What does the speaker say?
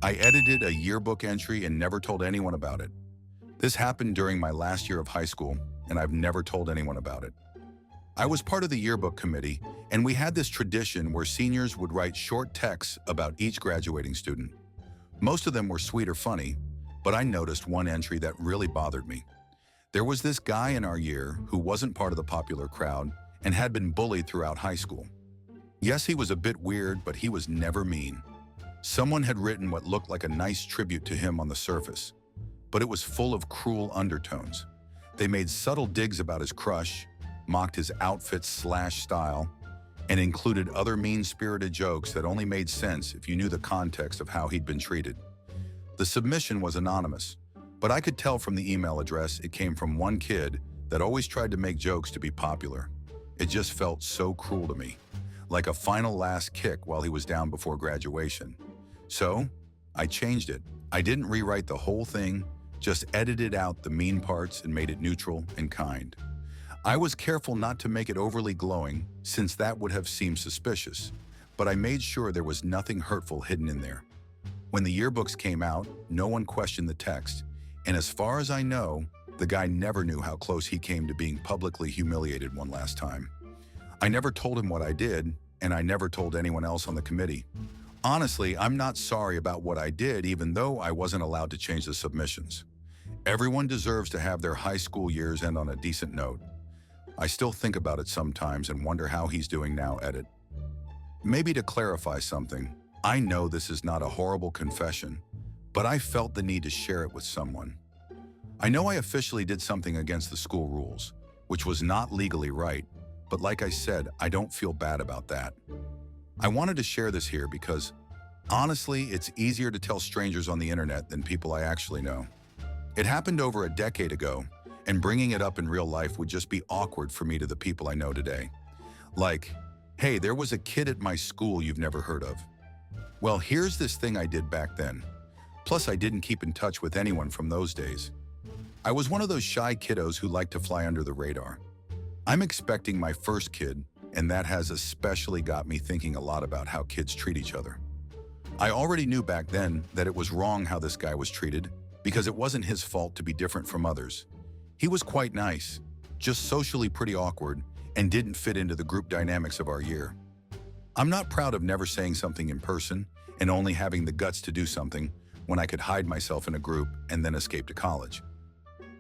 I edited a yearbook entry and never told anyone about it. This happened during my last year of high school, and I've never told anyone about it. I was part of the yearbook committee, and we had this tradition where seniors would write short texts about each graduating student. Most of them were sweet or funny, but I noticed one entry that really bothered me. There was this guy in our year who wasn't part of the popular crowd and had been bullied throughout high school. Yes, he was a bit weird, but he was never mean. Someone had written what looked like a nice tribute to him on the surface, but it was full of cruel undertones. They made subtle digs about his crush, mocked his outfit/style, and included other mean-spirited jokes that only made sense if you knew the context of how he'd been treated. The submission was anonymous, but I could tell from the email address it came from one kid that always tried to make jokes to be popular. It just felt so cruel to me, like a final last kick while he was down before graduation. So, I changed it. I didn't rewrite the whole thing, just edited out the mean parts and made it neutral and kind. I was careful not to make it overly glowing, since that would have seemed suspicious, but I made sure there was nothing hurtful hidden in there. When the yearbooks came out, no one questioned the text, and as far as I know, the guy never knew how close he came to being publicly humiliated one last time. I never told him what I did, and I never told anyone else on the committee. Honestly, I'm not sorry about what I did, even though I wasn't allowed to change the submissions. Everyone deserves to have their high school years end on a decent note. I still think about it sometimes and wonder how he's doing now, edit. Maybe to clarify something, I know this is not a horrible confession, but I felt the need to share it with someone. I know I officially did something against the school rules, which was not legally right, but like I said, I don't feel bad about that. I wanted to share this here because, honestly, it's easier to tell strangers on the internet than people I actually know. It happened over a decade ago, and bringing it up in real life would just be awkward for me to the people I know today. Like, hey, there was a kid at my school you've never heard of. Well, here's this thing I did back then. Plus, I didn't keep in touch with anyone from those days. I was one of those shy kiddos who liked to fly under the radar. I'm expecting my first kid, and that has especially got me thinking a lot about how kids treat each other. I already knew back then that it was wrong how this guy was treated, because it wasn't his fault to be different from others. He was quite nice, just socially pretty awkward, and didn't fit into the group dynamics of our year. I'm not proud of never saying something in person and only having the guts to do something when I could hide myself in a group and then escape to college.